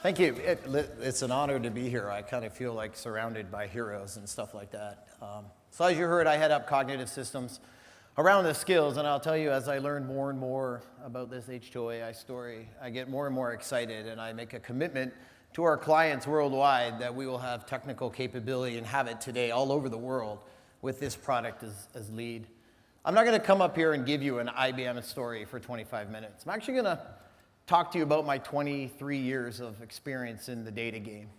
Thank you. It's an honor to be here. I kind of feel like surrounded by heroes and stuff like that. So as you heard, I head up cognitive systems around the skills, and I'll tell you, as I learn more and more about this H2O AI story, I get more and more excited, and I make a commitment to our clients worldwide that we will have technical capability and have it today all over the world with this product as lead. I'm not going to come up here and give you an IBM story for 25 minutes. I'm actually going to talk to you about my 23 years of experience in the data game.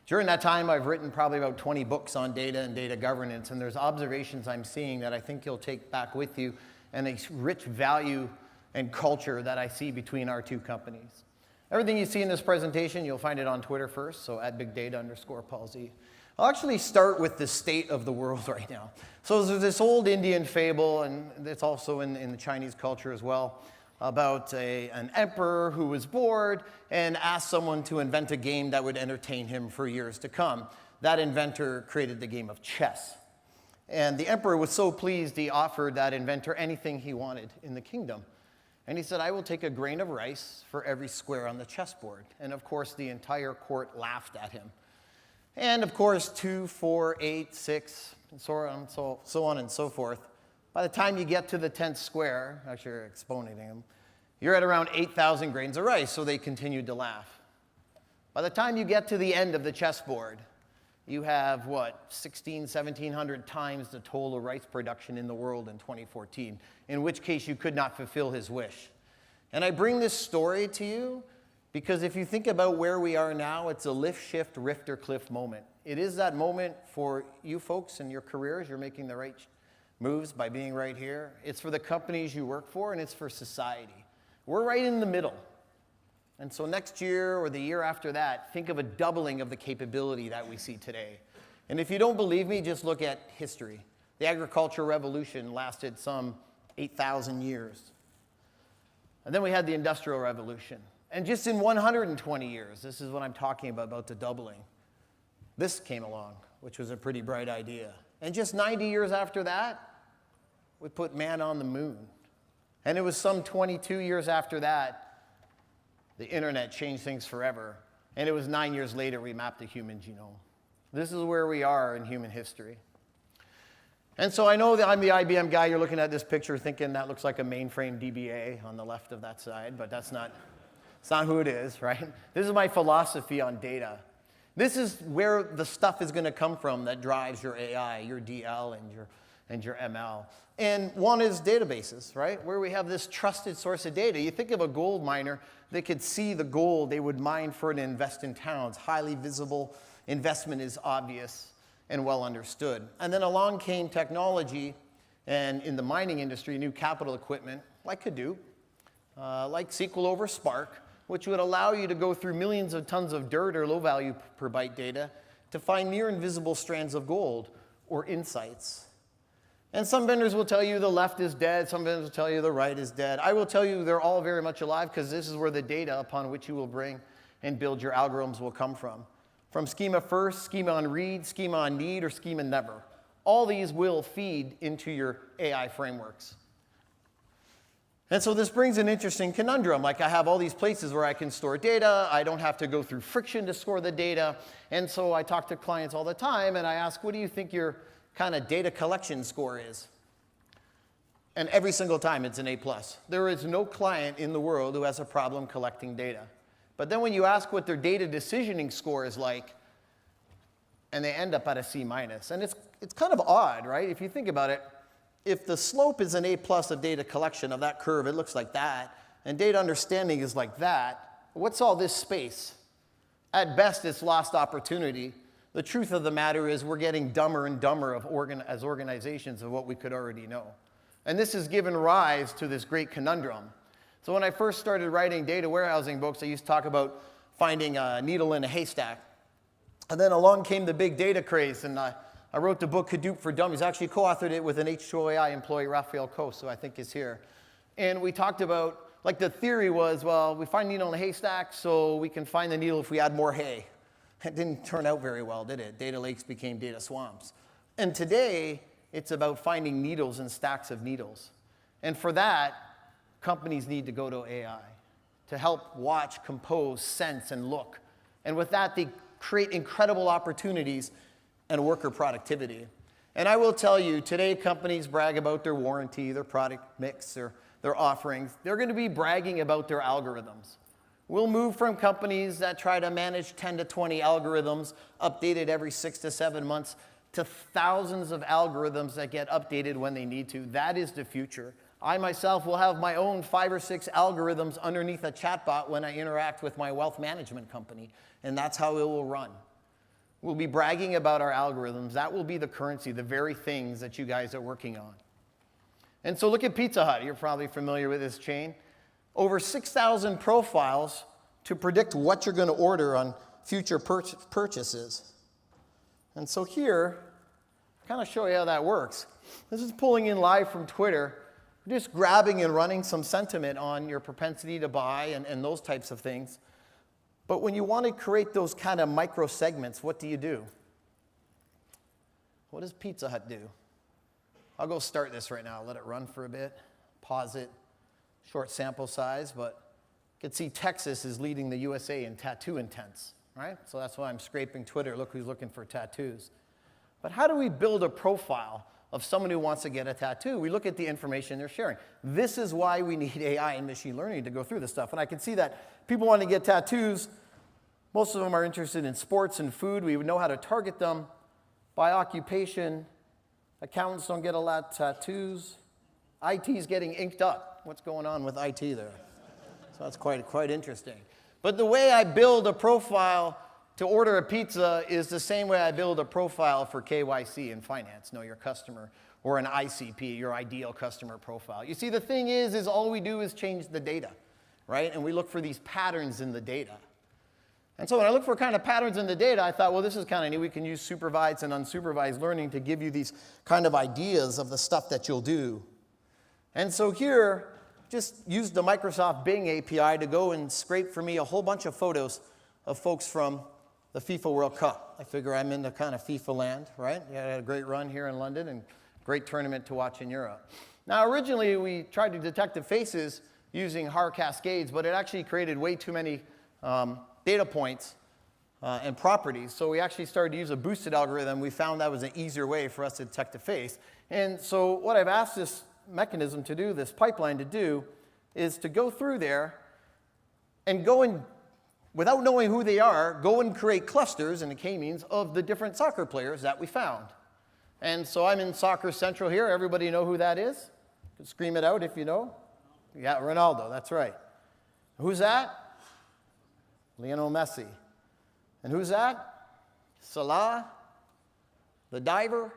During that time, I've written probably about 20 books on data and data governance, and there's observations I'm seeing that I think you'll take back with you, and a rich value and culture that I see between our two companies. Everything you see in this presentation, you'll find it on Twitter first, so @BigData_Paul. I'll actually start with the state of the world right now. So there's this old Indian fable, and it's also in the Chinese culture as well, about an emperor who was bored and asked someone to invent a game that would entertain him for years to come. That inventor created the game of chess. And the emperor was so pleased he offered that inventor anything he wanted in the kingdom. And he said, "I will take a grain of rice for every square on the chessboard." And of course, the entire court laughed at him. And of course, 2, 4, 8, 6, and so on and so forth. By the time you get to the 10th square, actually you're exponenting them, you're at around 8,000 grains of rice, so they continued to laugh. By the time you get to the end of the chessboard, you have, 1,700 times the total rice production in the world in 2014, in which case you could not fulfill his wish. And I bring this story to you because if you think about where we are now, it's a lift, shift, rift, or cliff moment. It is that moment for you folks in your careers. You're making the right moves by being right here. It's for the companies you work for, and it's for society. We're right in the middle. And so next year or the year after that, think of a doubling of the capability that we see today. And if you don't believe me, just look at history. The agricultural revolution lasted some 8,000 years. And then we had the Industrial Revolution. And just in 120 years, this is what I'm talking about the doubling, this came along, which was a pretty bright idea. And just 90 years after that, we put man on the moon. And it was some 22 years after that, the internet changed things forever. And it was 9 years later we mapped the human genome. This is where we are in human history. And so I know that I'm the IBM guy. You're looking at this picture thinking that looks like a mainframe DBA on the left of that side, but that's not who it is, right? This is my philosophy on data. This is where the stuff is going to come from that drives your AI, your DL, and your ML. And one is databases, right? Where we have this trusted source of data. You think of a gold miner, they could see the gold they would mine for it and invest in towns. Highly visible, investment is obvious and well understood. And then along came technology, and in the mining industry, new capital equipment, like Hadoop, like SQL over Spark, which would allow you to go through millions of tons of dirt or low value per byte data to find near invisible strands of gold or insights. And some vendors will tell you the left is dead, some vendors will tell you the right is dead. I will tell you they're all very much alive because this is where the data upon which you will bring and build your algorithms will come from. From schema first, schema on read, schema on need, or schema never. All these will feed into your AI frameworks. And so this brings an interesting conundrum. Like I have all these places where I can store data. I don't have to go through friction to store the data. And so I talk to clients all the time, and I ask, what do you think your kind of data collection score is? And every single time it's an A+. There is no client in the world who has a problem collecting data. But then when you ask what their data decisioning score is like, and they end up at a C-. And it's kind of odd, right? If you think about it, if the slope is an A+ of data collection of that curve, it looks like that, and data understanding is like that, what's all this space? At best, it's lost opportunity. The truth of the matter is we're getting dumber and dumber as organizations of what we could already know. And this has given rise to this great conundrum. So when I first started writing data warehousing books, I used to talk about finding a needle in a haystack. And then along came the big data craze, and I wrote the book Hadoop for Dummies. I actually co-authored it with an H2O AI employee, Raphael Kos, who I think is here. And we talked about, like the theory was, well, we find a needle in a haystack, so we can find the needle if we add more hay. It didn't turn out very well, did it? Data lakes became data swamps. And today, it's about finding needles in stacks of needles. And for that, companies need to go to AI to help watch, compose, sense, and look. And with that, they create incredible opportunities and worker productivity. And I will tell you, today companies brag about their warranty, their product mix, their offerings. They're going to be bragging about their algorithms. We'll move from companies that try to manage 10 to 20 algorithms updated every 6 to 7 months to thousands of algorithms that get updated when they need to. That is the future. I myself will have my own 5 or 6 algorithms underneath a chatbot when I interact with my wealth management company, and that's how it will run. We'll be bragging about our algorithms. That will be the currency, the very things that you guys are working on. And so look at Pizza Hut. You're probably familiar with this chain. Over 6,000 profiles to predict what you're going to order on future purchases. And so here, I'll kind of show you how that works. This is pulling in live from Twitter, just grabbing and running some sentiment on your propensity to buy and those types of things. But when you want to create those kind of micro segments, what do? What does Pizza Hut do? I'll go start this right now. Let it run for a bit. Pause it. Short sample size, but you can see Texas is leading the USA in tattoo intents, right? So that's why I'm scraping Twitter. Look who's looking for tattoos. But how do we build a profile of someone who wants to get a tattoo? We look at the information they're sharing. This is why we need AI and machine learning to go through this stuff. And I can see that people want to get tattoos. Most of them are interested in sports and food. We would know how to target them by occupation. Accountants don't get a lot of tattoos. IT is getting inked up. What's going on with IT there? So that's quite interesting. But the way I build a profile to order a pizza is the same way I build a profile for KYC in finance, know your customer, or an ICP, your ideal customer profile. You see, the thing is all we do is change the data, right? And we look for these patterns in the data. And so when I look for kind of patterns in the data, I thought, well, this is kind of neat. We can use supervised and unsupervised learning to give you these kind of ideas of the stuff that you'll do. And so here, just use the Microsoft Bing API to go and scrape for me a whole bunch of photos of folks from the FIFA World Cup. I figure I'm in the kind of FIFA land, right? You had a great run here in London and great tournament to watch in Europe. Now, originally, we tried to detect the faces using HAR cascades, but it actually created way too many data points and properties. So we actually started to use a boosted algorithm. We found that was an easier way for us to detect a face. And so what I've asked this mechanism to do, this pipeline to do, is to go through there and go and, without knowing who they are, go and create clusters, and the K-means, of the different soccer players that we found. And so I'm in Soccer Central here. Everybody know who that is? You can scream it out if you know. Yeah, Ronaldo, that's right. Who's that? Lionel Messi. And who's that? Salah, the diver.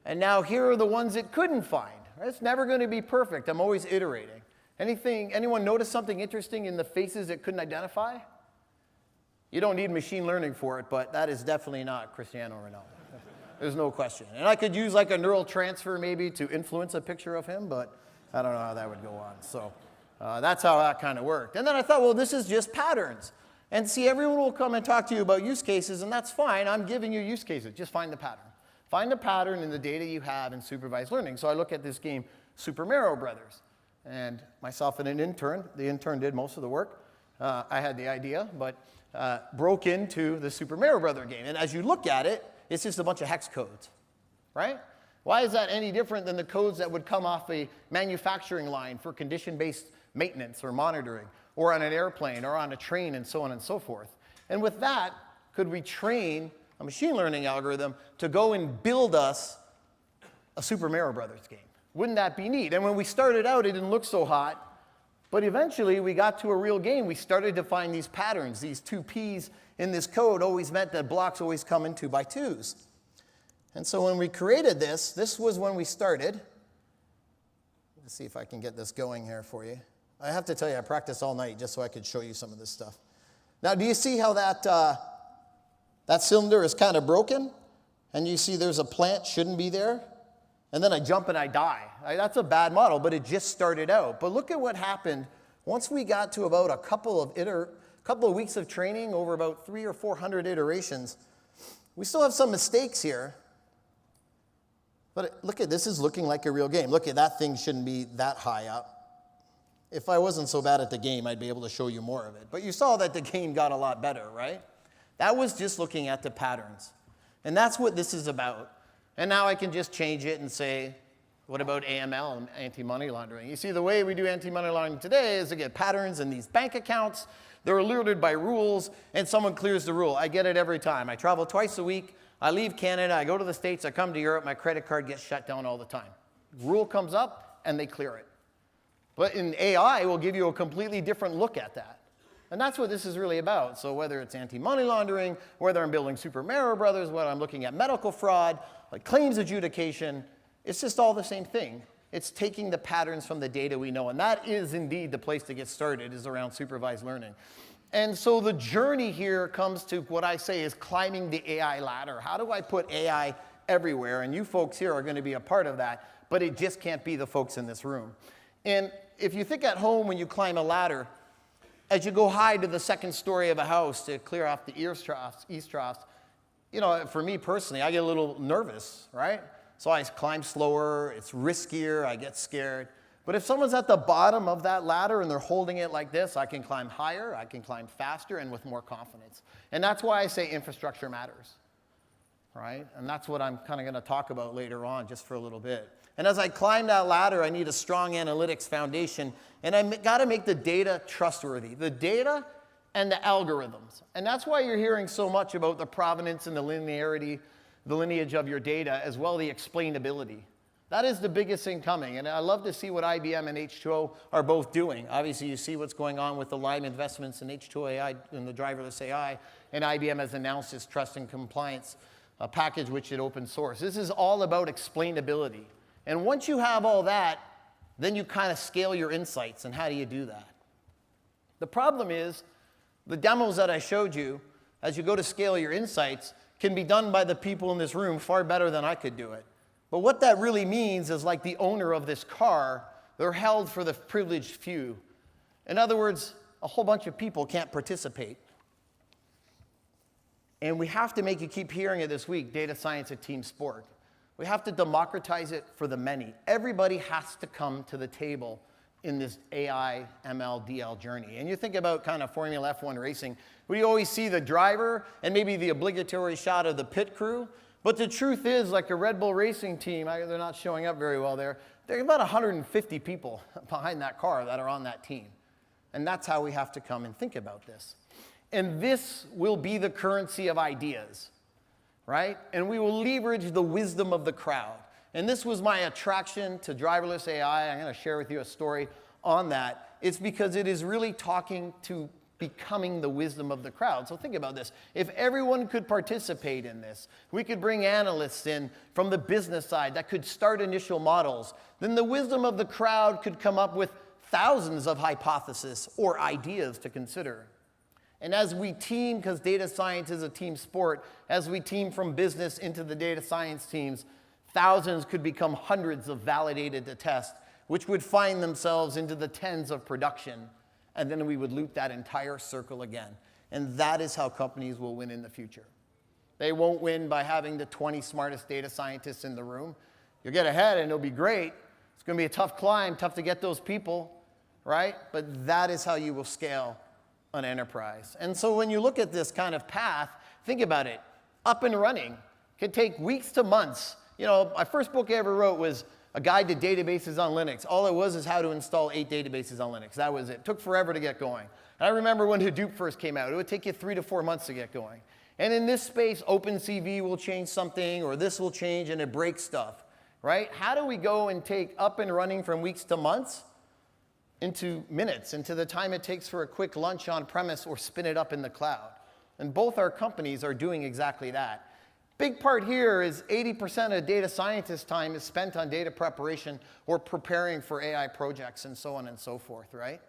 And now here are the ones it couldn't find. It's never going to be perfect. I'm always iterating. Anyone notice something interesting in the faces it couldn't identify? You don't need machine learning for it, but that is definitely not Cristiano Ronaldo. There's no question. And I could use like a neural transfer maybe to influence a picture of him, but I don't know how that would go on. So that's how that kind of worked. And then I thought, well, this is just patterns. And see, everyone will come and talk to you about use cases, and that's fine. I'm giving you use cases. Just find the pattern. Find a pattern in the data you have in supervised learning. So I look at this game, Super Mario Brothers. And myself and an intern, the intern did most of the work. I had the idea, but broke into the Super Mario Brother game. And as you look at it, it's just a bunch of hex codes, right? Why is that any different than the codes that would come off a manufacturing line for condition-based maintenance or monitoring, or on an airplane, or on a train, and so on and so forth? And with that, could we train a machine learning algorithm to go and build us a Super Mario Brothers game? Wouldn't that be neat? And when we started out, it didn't look so hot, but eventually we got to a real game. We started to find these patterns. These 2 P's in this code always meant that blocks always come in 2 by 2s. And so when we created this was when we started. Let's see if I can get this going here for you. I have to tell you, I practiced all night just so I could show you some of this stuff. Now, do you see how that cylinder is kind of broken? And you see there's a plant, shouldn't be there? And then I jump and I die. That's a bad model, but it just started out. But look at what happened once we got to about a couple of weeks of training over about 300 or 400 iterations. We still have some mistakes here. But look at this is looking like a real game. Look at that thing shouldn't be that high up. If I wasn't so bad at the game, I'd be able to show you more of it. But you saw that the game got a lot better, right? That was just looking at the patterns. And that's what this is about. And now I can just change it and say, what about AML and anti-money laundering? You see, the way we do anti-money laundering today is to get patterns in these bank accounts. They're alerted by rules, and someone clears the rule. I get it every time. I travel twice a week. I leave Canada. I go to the States. I come to Europe. My credit card gets shut down all the time. Rule comes up, and they clear it. But in AI, we'll give you a completely different look at that. And that's what this is really about. So whether it's anti-money laundering, whether I'm building Super Mario Brothers, whether I'm looking at medical fraud, like claims adjudication, it's just all the same thing. It's taking the patterns from the data we know. And that is indeed the place to get started, is around supervised learning. And so the journey here comes to what I say is climbing the AI ladder. How do I put AI everywhere? And you folks here are going to be a part of that, but it just can't be the folks in this room. And if you think at home when you climb a ladder, as you go high to the second story of a house to clear off the eaves troughs, you know, for me personally, I get a little nervous, right? So I climb slower, it's riskier, I get scared. But if someone's at the bottom of that ladder and they're holding it like this, I can climb higher, I can climb faster, and with more confidence. And that's why I say infrastructure matters, right? And that's what I'm kind of going to talk about later on, just for a little bit. And as I climb that ladder, I need a strong analytics foundation, and I've got to make the data trustworthy, the data and the algorithms. And that's why you're hearing so much about the provenance and the linearity, the lineage of your data, as well as the explainability. That is the biggest thing coming, and I love to see what IBM and H2O are both doing. Obviously, you see what's going on with the Lime investments in H2O AI and the driverless AI, and IBM has announced its trust and compliance package, which it open source. This is all about explainability. And once you have all that, then you kind of scale your insights. And how do you do that? The problem is the demos that I showed you, as you go to scale your insights, can be done by the people in this room far better than I could do it. But what that really means is, like the owner of this car, they're held for the privileged few. In other words, a whole bunch of people can't participate. And we have to make you keep hearing it this week, data science a team sport. We have to democratize it for the many. Everybody has to come to the table in this AI, ML, DL journey. And you think about kind of Formula F1 racing, we always see the driver and maybe the obligatory shot of the pit crew. But the truth is, like a Red Bull racing team, they're not showing up very well there. There are about 150 people behind that car that are on that team. And that's how we have to come and think about this. And this will be the currency of ideas, right? And we will leverage the wisdom of the crowd. And this was my attraction to driverless AI. I'm going to share with you a story on that. It's because it is really talking to becoming the wisdom of the crowd. So think about this. If everyone could participate in this, we could bring analysts in from the business side that could start initial models, then the wisdom of the crowd could come up with thousands of hypotheses or ideas to consider. And as we team, because data science is a team sport, as we team from business into the data science teams, thousands could become hundreds of validated to test, which would find themselves into the tens of production. And then we would loop that entire circle again. And that is how companies will win in the future. They won't win by having the 20 smartest data scientists in the room. You'll get ahead and it'll be great. It's going to be a tough climb, tough to get those people, right? But that is how you will scale an enterprise. And so when you look at this kind of path, think about it. Up and running can take weeks to months. You know, my first book I ever wrote was a guide to databases on Linux. All it was is how to install 8 databases on Linux. That was it. It took forever to get going. And I remember when Hadoop first came out, it would take you 3 to 4 months to get going. And in this space, OpenCV will change something, or this will change, and it breaks stuff, right? How do we go and take up and running from weeks to months into minutes, into the time it takes for a quick lunch on premise or spin it up in the cloud? And both our companies are doing exactly that. Big part here is 80% of data scientists' time is spent on data preparation or preparing for AI projects and so on and so forth, right?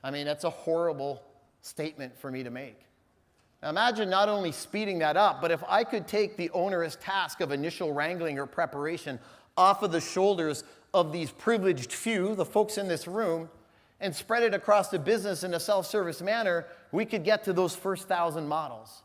I mean, that's a horrible statement for me to make. Now imagine not only speeding that up, but if I could take the onerous task of initial wrangling or preparation off of the shoulders of these privileged few, the folks in this room, and spread it across the business in a self-service manner, we could get to those first 1,000 models.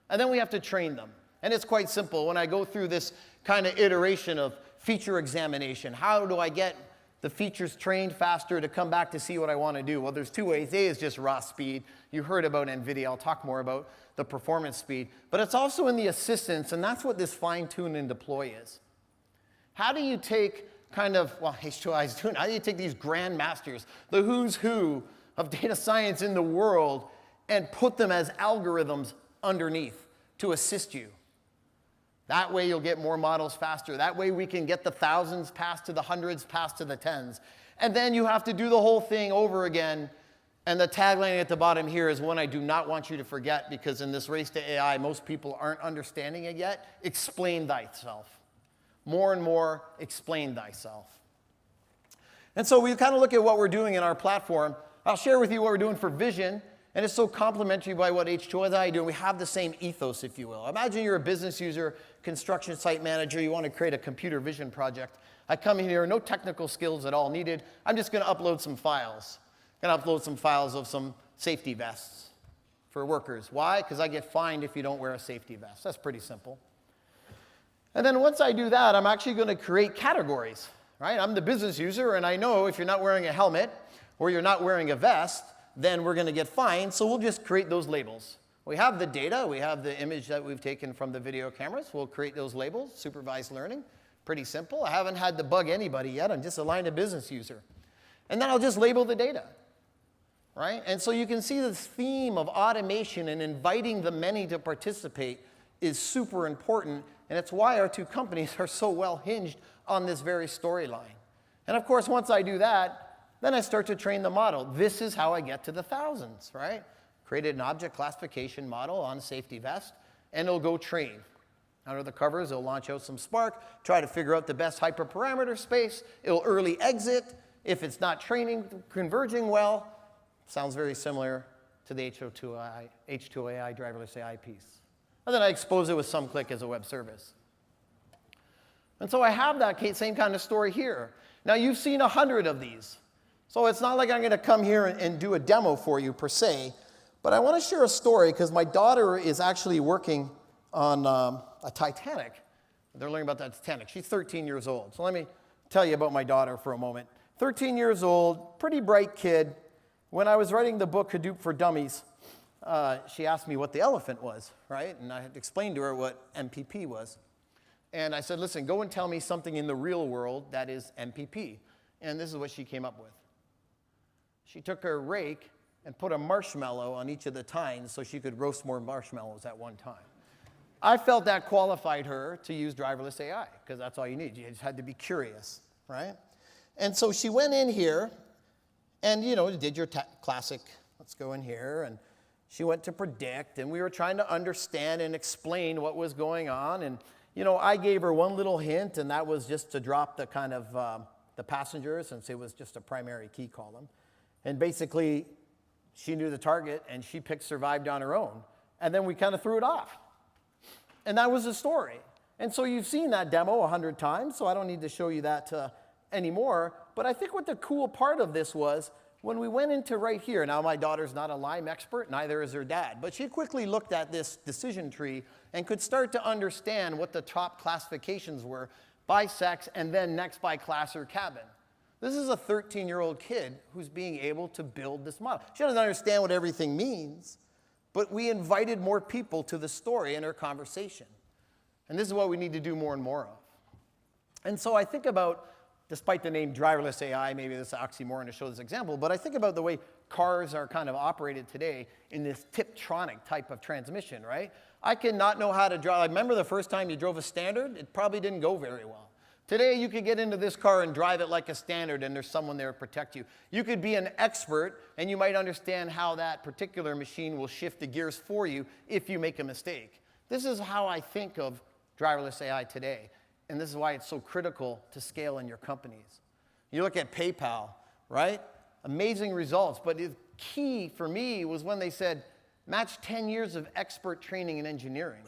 And then we have to train them. And it's quite simple. When I go through this kind of iteration of feature examination, how do I get the features trained faster to come back to see what I want to do? Well, there's two ways. A is just raw speed. You heard about NVIDIA. I'll talk more about the performance speed. But it's also in the assistance, and that's what this fine-tune and deploy is. How do you take kind of, well, H2O is doing, how do you take these grandmasters, the who's who of data science in the world, and put them as algorithms underneath to assist you? That way you'll get more models faster. That way we can get the thousands past to the hundreds, past to the tens. And then you have to do the whole thing over again. And the tagline at the bottom here is one I do not want you to forget, because in this race to AI, most people aren't understanding it yet. Explain thyself. More and more, explain thyself. And so we kind of look at what we're doing in our platform. I'll share with you what we're doing for vision. And it's so complementary by what H2O and I do. We have the same ethos, if you will. Imagine you're a business user, construction site manager. You want to create a computer vision project. I come in here, no technical skills at all needed. I'm just going to upload some files. I'm going to upload some files of some safety vests for workers. Why? Because I get fined if you don't wear a safety vest. That's pretty simple. And then once I do that, I'm actually going to create categories. Right? I'm the business user, and I know if you're not wearing a helmet or you're not wearing a vest, then we're going to get fined, so we'll just create those labels. We have the data, we have the image that we've taken from the video cameras. We'll create those labels, supervised learning. Pretty simple. I haven't had to bug anybody yet. I'm just a line of business user. And then I'll just label the data, right? And so you can see this theme of automation and inviting the many to participate is super important, and it's why our two companies are so well hinged on this very storyline. And of course, once I do that, then I start to train the model. This is how I get to the thousands, right? Created an object classification model on a safety vest, and it'll go train. Under the covers, it'll launch out some Spark, try to figure out the best hyperparameter space. It'll early exit if it's not training, converging well. Sounds very similar to the H2O AI driverless AI piece. And then I expose it with some click as a web service. And so I have that same kind of story here. Now, you've seen 100 of these. So it's not like I'm going to come here and do a demo for you per se, but I want to share a story because my daughter is actually working on a Titanic. They're learning about the Titanic. She's 13 years old. So let me tell you about my daughter for a moment. 13 years old, pretty bright kid. When I was writing the book Hadoop for Dummies, she asked me what the elephant was, right? And I had explained to her what MPP was. And I said, listen, go and tell me something in the real world that is MPP. And this is what she came up with. She took her rake and put a marshmallow on each of the tines so she could roast more marshmallows at one time. I felt that qualified her to use driverless AI, because that's all you need. You just had to be curious, right? And so she went in here and, did your classic, let's go in here, and she went to predict, and we were trying to understand and explain what was going on. And, I gave her one little hint, and that was just to drop the kind of the passengers, since it was just a primary key column. And basically, she knew the target, and she picked survived on her own. And then we kind of threw it off. And that was the story. And so you've seen that demo 100 times, so I don't need to show you that anymore. But I think what the cool part of this was, when we went into right here, now my daughter's not a Lyme expert, neither is her dad, but she quickly looked at this decision tree and could start to understand what the top classifications were by sex and then next by class or cabin. This is a 13-year-old kid who's being able to build this model. She doesn't understand what everything means, but we invited more people to the story in her conversation. And this is what we need to do more and more of. And so I think about, despite the name driverless AI, maybe this is an oxymoron to show this example, but I think about the way cars are kind of operated today in this Tiptronic type of transmission, right? I cannot know how to drive. I remember the first time you drove a standard, it probably didn't go very well. Today, you could get into this car and drive it like a standard, and there's someone there to protect you. You could be an expert, and you might understand how that particular machine will shift the gears for you if you make a mistake. This is how I think of driverless AI today, and this is why it's so critical to scale in your companies. You look at PayPal, right? Amazing results, but the key for me was when they said, match 10 years of expert training in engineering.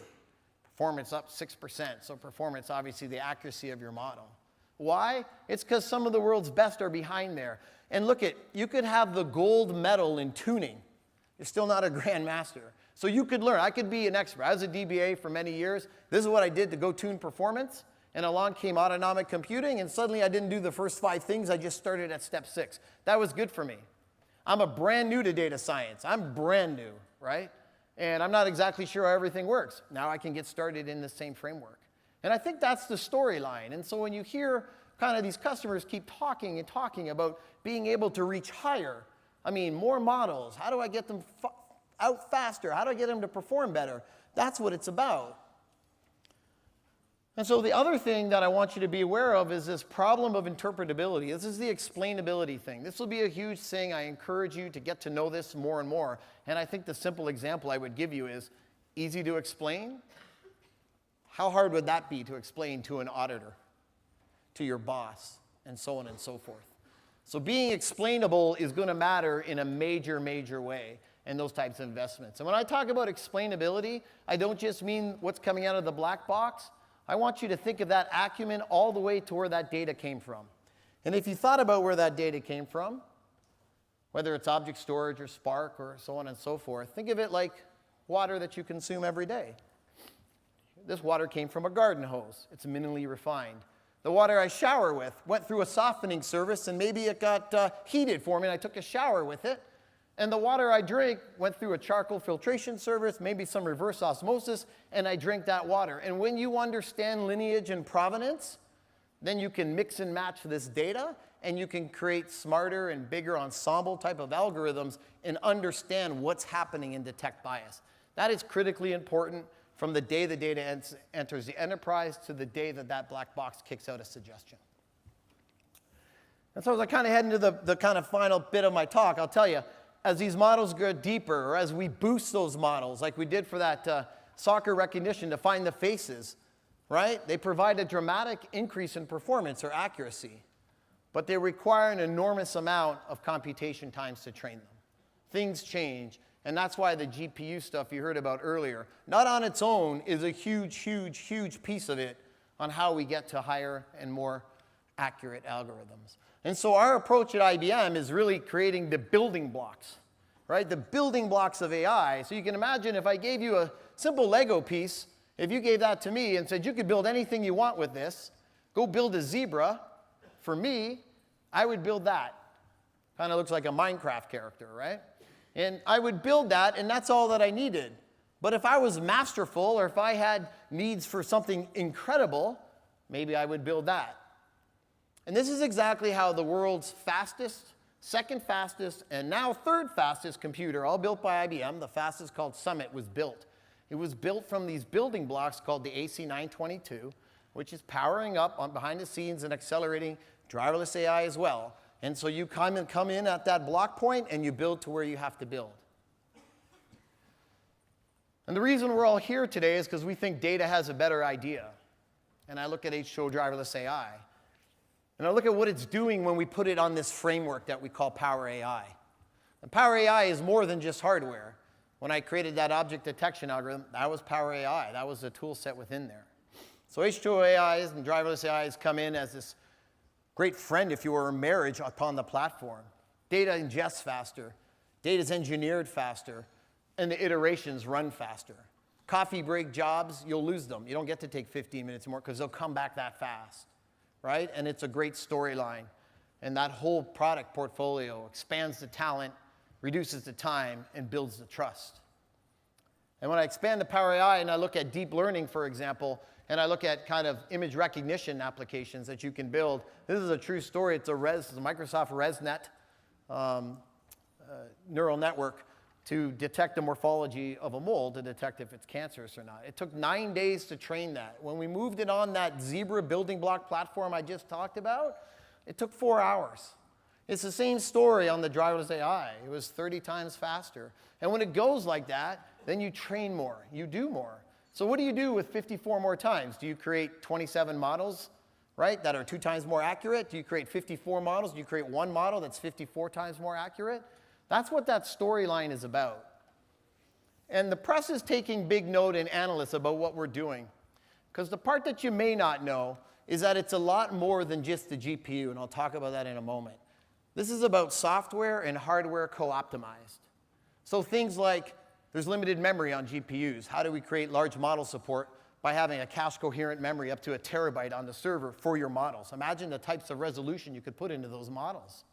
Performance up 6%, so performance, obviously the accuracy of your model. Why? It's because some of the world's best are behind there. And look you could have the gold medal in tuning. You're still not a grandmaster. So you could learn. I could be an expert. I was a DBA for many years. This is what I did to go tune performance. And along came autonomic computing, and suddenly I didn't do the first 5 things. I just started at step 6. That was good for me. I'm a brand new to data science. I'm brand new, right? And I'm not exactly sure how everything works. Now I can get started in the same framework. And I think that's the storyline. And so when you hear kind of these customers keep talking and talking about being able to reach higher, I mean, more models, how do I get them out faster? How do I get them to perform better? That's what it's about. And so the other thing that I want you to be aware of is this problem of interpretability. This is the explainability thing. This will be a huge thing. I encourage you to get to know this more and more. And I think the simple example I would give you is easy to explain. How hard would that be to explain to an auditor, to your boss, and so on and so forth? So being explainable is going to matter in a major, major way in those types of investments. And when I talk about explainability, I don't just mean what's coming out of the black box. I want you to think of that acumen all the way to where that data came from. And if you thought about where that data came from, whether it's object storage or Spark or so on and so forth, think of it like water that you consume every day. This water came from a garden hose. It's minimally refined. The water I shower with went through a softening service, and maybe it got heated for me, and I took a shower with it. And the water I drink went through a charcoal filtration service, maybe some reverse osmosis, and I drink that water. And when you understand lineage and provenance, then you can mix and match this data, and you can create smarter and bigger ensemble type of algorithms and understand what's happening and detect bias. That is critically important from the day the data enters the enterprise to the day that that black box kicks out a suggestion. And so as I kind of head into the kind of final bit of my talk, I'll tell you, as these models go deeper, or as we boost those models, like we did for that soccer recognition to find the faces, right? They provide a dramatic increase in performance or accuracy, but they require an enormous amount of computation times to train them. Things change, and that's why the GPU stuff you heard about earlier, not on its own, is a huge, huge, huge piece of it on how we get to higher and more accurate algorithms. And so our approach at IBM is really creating the building blocks, right? The building blocks of AI. So you can imagine if I gave you a simple Lego piece, if you gave that to me and said you could build anything you want with this, go build a zebra. For me, I would build that. Kind of looks like a Minecraft character, right? And I would build that, and that's all that I needed. But if I was masterful, or if I had needs for something incredible, maybe I would build that. And this is exactly how the world's fastest, second fastest, and now third fastest computer, all built by IBM, the fastest called Summit, was built. It was built from these building blocks called the AC922, which is powering up behind the scenes and accelerating driverless AI as well. And so you come in at that block point, and you build to where you have to build. And the reason we're all here today is because we think data has a better idea. And I look at H2O driverless AI. And I look at what it's doing when we put it on this framework that we call Power AI. And Power AI is more than just hardware. When I created that object detection algorithm, that was Power AI. That was the tool set within there. So H2O AIs and driverless AIs come in as this great friend, if you were a marriage upon the platform. Data ingests faster. Data is engineered faster. And the iterations run faster. Coffee break jobs, you'll lose them. You don't get to take 15 minutes more because they'll come back that fast. Right? And it's a great storyline. And that whole product portfolio expands the talent, reduces the time, and builds the trust. And when I expand the Power AI and I look at deep learning, for example, and I look at kind of image recognition applications that you can build, this is a true story. It's a Microsoft ResNet neural network to detect the morphology of a mold to detect if it's cancerous or not. It took 9 days to train that. When we moved it on that Zebra building block platform I just talked about, it took 4 hours. It's the same story on the driverless AI. It was 30 times faster. And when it goes like that, then you train more. You do more. So what do you do with 54 more times? Do you create 27 models, right, that are 2 times more accurate? Do you create 54 models? Do you create one model that's 54 times more accurate? That's what that storyline is about. And the press is taking big note and analysts about what we're doing. Because the part that you may not know is that it's a lot more than just the GPU, and I'll talk about that in a moment. This is about software and hardware co-optimized. So things like there's limited memory on GPUs. How do we create large model support by having a cache coherent memory up to 1 terabyte on the server for your models. Imagine the types of resolution you could put into those models,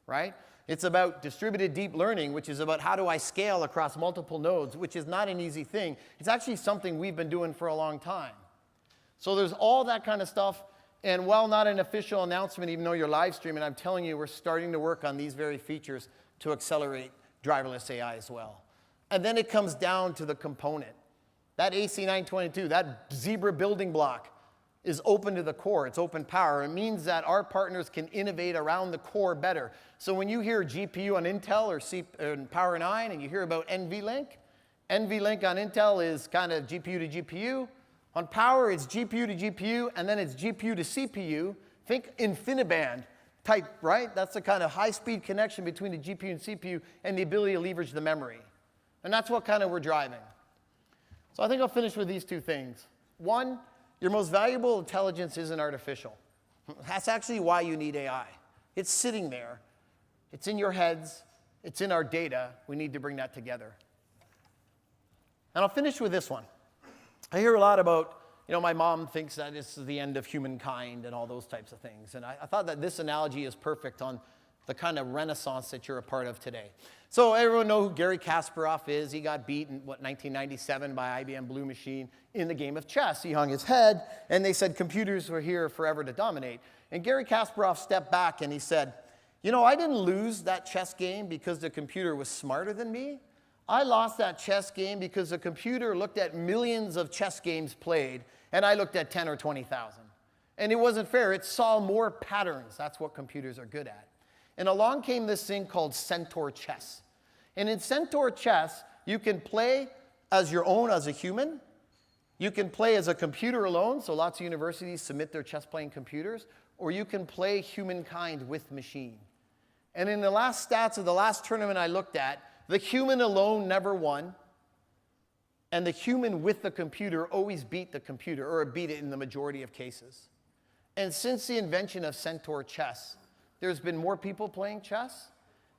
right? It's about distributed deep learning, which is about how do I scale across multiple nodes, which is not an easy thing. It's actually something we've been doing for a long time. So there's all that kind of stuff. And while not an official announcement, even though you're live streaming, I'm telling you we're starting to work on these very features to accelerate driverless AI as well. And then it comes down to the component. That AC922, that Zebra building block, is open to the core. It's open power. It means that our partners can innovate around the core better. So when you hear GPU on Intel or Power 9 and you hear about NVLink, NVLink on Intel is kind of GPU to GPU. On Power, it's GPU to GPU, and then it's GPU to CPU. Think InfiniBand type, right? That's the kind of high-speed connection between the GPU and CPU and the ability to leverage the memory. And that's what kind of we're driving. So I think I'll finish with these two things. One, your most valuable intelligence isn't artificial. That's actually why you need AI. It's sitting there. It's in your heads. It's in our data. We need to bring that together. And I'll finish with this one. I hear a lot about, my mom thinks that this is the end of humankind and all those types of things. And I thought that this analogy is perfect on the kind of renaissance that you're a part of today. So everyone know who Garry Kasparov is. He got beat in, 1997 by IBM Blue Machine in the game of chess. He hung his head, and they said computers were here forever to dominate. And Garry Kasparov stepped back, and he said, I didn't lose that chess game because the computer was smarter than me. I lost that chess game because the computer looked at millions of chess games played, and I looked at 10 or 20,000. And it wasn't fair. It saw more patterns. That's what computers are good at. And along came this thing called Centaur chess. And in Centaur chess, you can play as your own as a human. You can play as a computer alone, so lots of universities submit their chess-playing computers, or you can play humankind with machine. And in the last stats of the last tournament I looked at, the human alone never won, and the human with the computer always beat the computer, or beat it in the majority of cases. And since the invention of Centaur chess, there's been more people playing chess,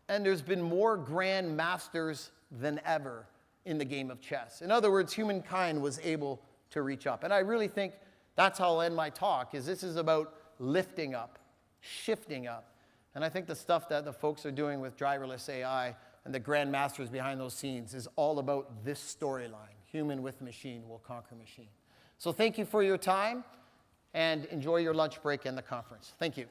and there's been more grand masters than ever in the game of chess. In other words, humankind was able to reach up. And I really think that's how I'll end my talk, is this is about lifting up, shifting up. And I think the stuff that the folks are doing with driverless AI and the grand masters behind those scenes is all about this storyline. Human with machine will conquer machine. So thank you for your time, and enjoy your lunch break and the conference. Thank you.